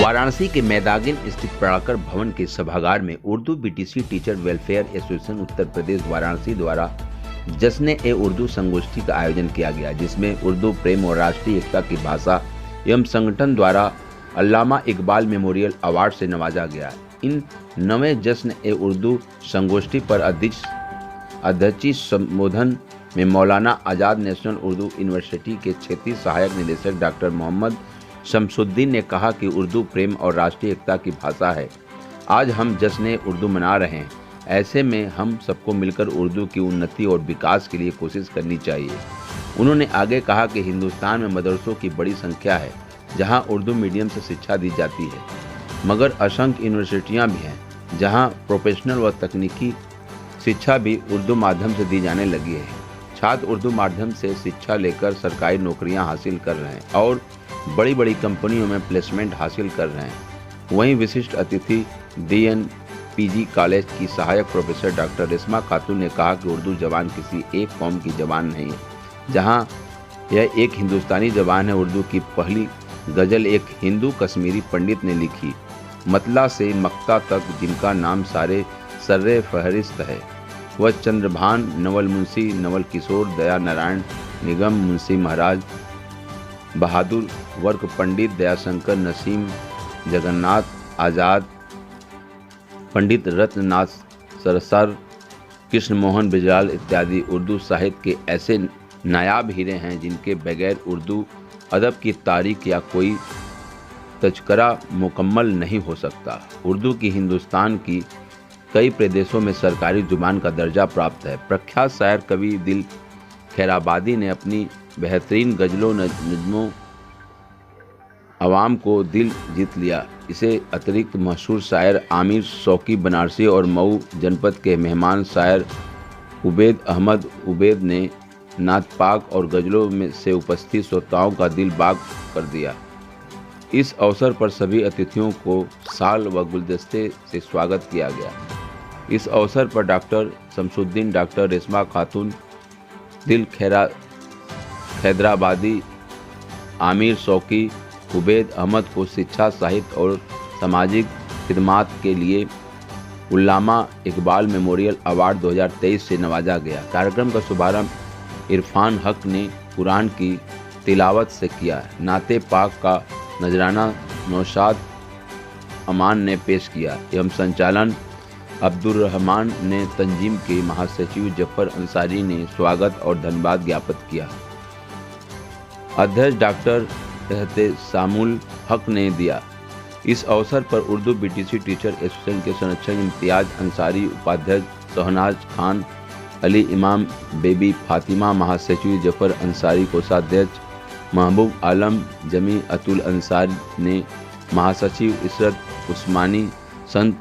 वाराणसी के मैदागिन स्थित पढ़ाकर भवन के सभागार में Urdu BTC teacher welfare association Uttar Pradesh Varanasi द्वारा जश्न-ए-उर्दू संगोष्ठी का आयोजन किया गया, जिसमें उर्दू प्रेम और राष्ट्रीय एकता की भाषा एवं संगठन द्वारा अल्लामा इकबाल मेमोरियल अवार्ड से नवाजा गया। इन 9वें जश्न-ए-उर्दू संगोष्ठी पर अध्यक्षीय संबोधन में मौलाना आज़ाद नेशनल उर्दू यूनिवर्सिटी के क्षेत्रीय सहायक निदेशक डॉक्टर मोहम्मद शमसुद्दीन ने कहा कि उर्दू प्रेम और राष्ट्रीय एकता की भाषा है। आज हम जश्न-ए-उर्दू मना रहे हैं, ऐसे में हम सबको मिलकर उर्दू की उन्नति और विकास के लिए कोशिश करनी चाहिए। उन्होंने आगे कहा कि हिंदुस्तान में मदरसों की बड़ी संख्या है जहां उर्दू मीडियम से शिक्षा दी जाती है, मगर असंख्य यूनिवर्सिटियां भी हैं जहां प्रोफेशनल व तकनीकी शिक्षा भी उर्दू माध्यम से दी जाने लगी है। छात्र उर्दू माध्यम से शिक्षा लेकर सरकारी नौकरियां हासिल कर रहे हैं और बड़ी बड़ी कंपनियों में प्लेसमेंट हासिल कर रहे हैं। वहीं विशिष्ट अतिथि DNPG कॉलेज की सहायक प्रोफेसर डॉक्टर रेशमा खातून ने कहा कि उर्दू जबान किसी एक कौम की जबान नहीं है, जहां यह एक हिंदुस्तानी जबान है। उर्दू की पहली गज़ल एक हिंदू कश्मीरी पंडित ने लिखी, मतला से मक्ता तक, जिनका नाम सारे सर्रे फहरिस्त है। वह चंद्रभान, नवल मुंशी, नवल किशोर, दया नारायण, निगम मुंशी महाराज, बहादुर वर्क पंडित, दयाशंकर, नसीम, जगन्नाथ आज़ाद, पंडित रत्ननाथ सरसर, कृष्ण मोहन बिजलाल इत्यादि उर्दू साहित्य के ऐसे नायाब हीरे हैं जिनके बगैर उर्दू अदब की तारीख या कोई तज़किरा मुकम्मल नहीं हो सकता। उर्दू की हिंदुस्तान की कई प्रदेशों में सरकारी जुबान का दर्जा प्राप्त है। प्रख्यात शायर कवि दिल खैराबादी ने अपनी बेहतरीन गज़लों नज़्मों अवाम को दिल जीत लिया। इसे अतिरिक्त मशहूर शायर आमिर शौकी बनारसी और मऊ जनपद के मेहमान शायर उबैद अहमद उबैद ने नात पाक और गज़लों में से उपस्थित श्रोताओं का दिल बाग कर दिया। इस अवसर पर सभी अतिथियों को शाल व गुलदस्ते से स्वागत किया गया। इस अवसर पर डॉक्टर शमसुद्दीन, डॉक्टर रेशमा खातून, दिल खैदराबादी, आमिर शौकी, उबैद अहमद को शिक्षा, साहित्य और सामाजिक खिदमात के लिए अल्लामा इकबाल मेमोरियल अवार्ड 2023 से नवाजा गया। कार्यक्रम का शुभारंभ इरफान हक ने कुरान की तिलावत से किया। नाते पाक का नजराना नौशाद अमान ने पेश किया एवं संचालन अब्दुर्रहमान ने तंजीम के महासचिव जफर अंसारी ने स्वागत और धन्यवाद ज्ञापित किया। अध्यक्ष डॉक्टर एहतेसामुल हक ने दिया। इस अवसर पर उर्दू बीटीसी टीचर एसोसिएशन के संरक्षक इम्तियाज अंसारी, उपाध्यक्ष शहनाज खान, अली इमाम, बेबी फातिमा, महासचिव जफर अंसारी, कोषाध्यक्ष महबूब आलम, जमी अतुल अंसार ने, महासचिव इशरत उस्मानी, संत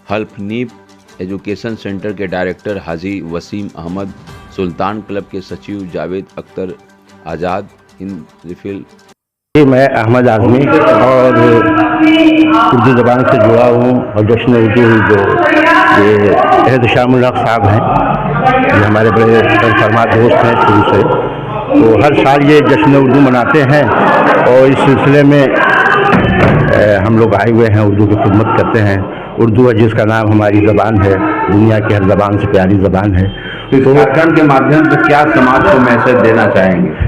हल्फनीब एजुकेशन सेंटर के डायरेक्टर हाजी वसीम अहमद, सुल्तान क्लब के सचिव जावेद अख्तर आज़ाद, हिंद रिफिल। मैं अहमद आज़मी और उर्दू ज़बान से जुड़ा हूँ और जश्न उर्दू जो ये एहतेशामुल हक साहब हैं, ये हमारे बड़े फरमात दोस्त हैं शुरू से, तो हर साल ये जश्न उर्दू मनाते हैं और इस सिलसिले में हम लोग आए हुए हैं, उर्दू की खिदमत करते हैं। उर्दू है जिसका नाम हमारी ज़बान है, दुनिया की हर ज़बान से प्यारी ज़बान है। तो कार्यक्रम के माध्यम से क्या समाज को मैसेज देना चाहेंगे?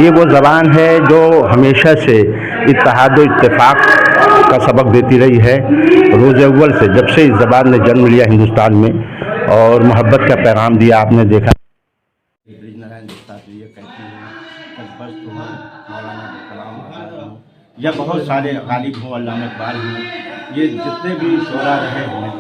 ये वो ज़बान है जो हमेशा से इत्तेहाद व इत्तेफाक का सबक देती रही है। रोज़ अव्वल से जब से इस ज़बान ने जन्म लिया हिंदुस्तान में और मोहब्बत का पैगाम दिया, आपने देखा। या बहुत सारे गालिब हों, अल्लामा इकबाल हों, ये जितने भी शोरा रहे हैं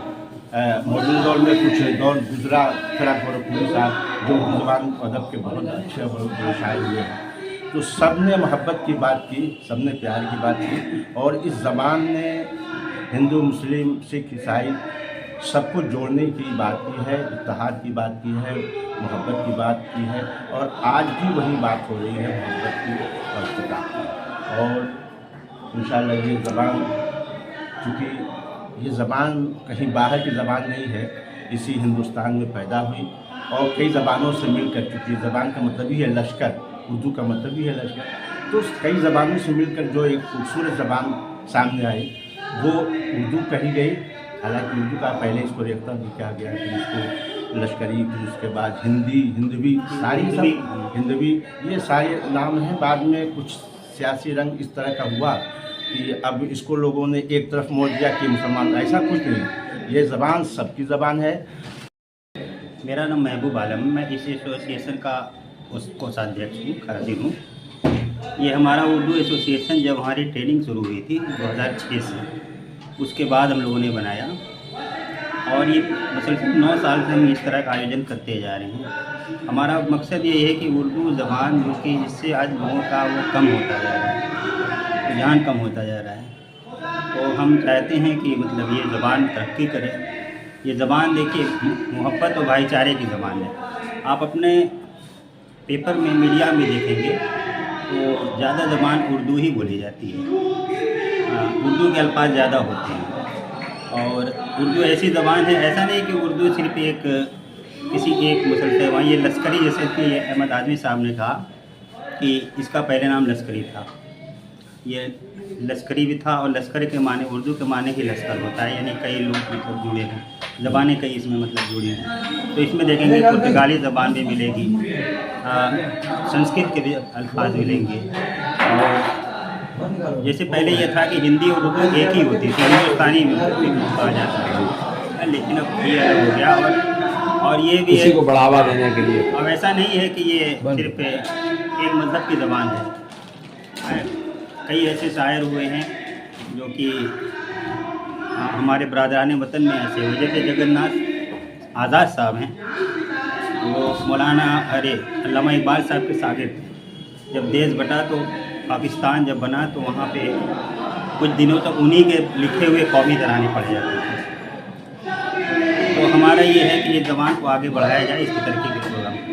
मौजूदा दौर में कुछ दौर गुजरा, फ़िराक गोरखपुरी साहब जो उर्दू ज़बान अदब के बहुत अच्छे और बहुत शायर हुए हैं, तो सब ने मोहब्बत की बात की, सब ने प्यार की बात की और इस ज़बान ने हिंदू, मुस्लिम, सिख, ईसाई सबको जोड़ने की बात की है, इत्तेहाद की बात की है, मोहब्बत की बात की है और आज भी वही बात हो रही है, मोहब्बत की और इत्तेहाद की। और इंशाअल्लाह ये ज़बान, चूँकि ये ज़बान कहीं बाहर की ज़बान नहीं है, इसी हिंदुस्तान में पैदा हुई और कई ज़बानों से मिल कर, चूँकि ज़बान का मतलब ही है लश्कर, उर्दू का मतलब ही है लश्कर, तो कई ज़बानों से मिलकर जो एक खूबसूरत ज़बान सामने आई वो उर्दू कही गई। हालांकि उर्दू का पहले इसको रेख्ता भी किया गया, फिर इसको लश्करी, फिर उसके बाद हिंदी, हिंदवी, सारी सब हिंदवी, ये सारे नाम हैं। बाद में कुछ सियासी रंग इस तरह का हुआ कि अब इसको लोगों ने एक तरफ मोड़ दिया कि मुसलमान, ऐसा कुछ नहीं। ये ज़बान सबकी ज़बान है। मेरा नाम महबूब आलम है, मैं इस एसोसिएशन का कोषाध्यक्ष हूँ, खादिम हूँ। ये हमारा उर्दू एसोसिएशन जब हमारी ट्रेनिंग शुरू हुई थी 2006 से, उसके बाद हम लोगों ने बनाया और ये मुसलसल 9 साल से हम इस तरह का आयोजन करते जा रहे हैं। हमारा मकसद ये है कि उर्दू ज़बान जो कि जिससे आज लोगों का वो कम होता जा रहा है, रुझान कम होता जा रहा है, तो हम चाहते हैं कि मतलब ये ज़बान तरक्की करे। ये ज़बान देखिए मोहब्बत और भाईचारे की ज़बान है। आप अपने पेपर में, मीडिया में देखेंगे तो ज़्यादा ज़बान उर्दू ही बोली जाती है, उर्दू के अल्फाज ज़्यादा होते हैं। और उर्दू ऐसी ज़बान है, ऐसा नहीं कि उर्दू सिर्फ एक किसी एक मुसलसल वहाँ, ये लश्करी, जैसे कि अहमद आज़मी साहब ने कहा कि इसका पहले नाम लश्करी था। ये लश्करी भी था और लश्कर के माने, उर्दू के माने ही लश्कर होता है, यानी कई लोग मतलब जुड़े हैं, ज़बानें कई इसमें मतलब जुड़ी हैं। तो इसमें देखेंगे पुर्तगाली ज़बान भी मिलेगी, संस्कृत के भी अल्फाज मिलेंगे। और जैसे पहले ये था कि हिंदी और उर्दू एक ही होती थी, हिंदुस्तानी कहा जाता है, लेकिन अब ये अलग हो गया। और ये भी इसी को बढ़ावा देने के लिए अब ऐसा नहीं है कि ये सिर्फ एक मज़हब की ज़बान है। कई ऐसे शायर हुए हैं जो कि हमारे बरादरान वतन में ऐसे हुए, जैसे जगन्नाथ आज़ाद साहब हैं, वो मौलाना अल्लामा इकबाल साहब के शागिर्द थे। जब देश बटा तो पाकिस्तान जब बना तो वहाँ पे कुछ दिनों तक उन्हीं के लिखे हुए कौमी तराने पढ़े जाते थे। तो हमारा ये है कि ये ज़बान को आगे बढ़ाया जाए, इसकी तरक्की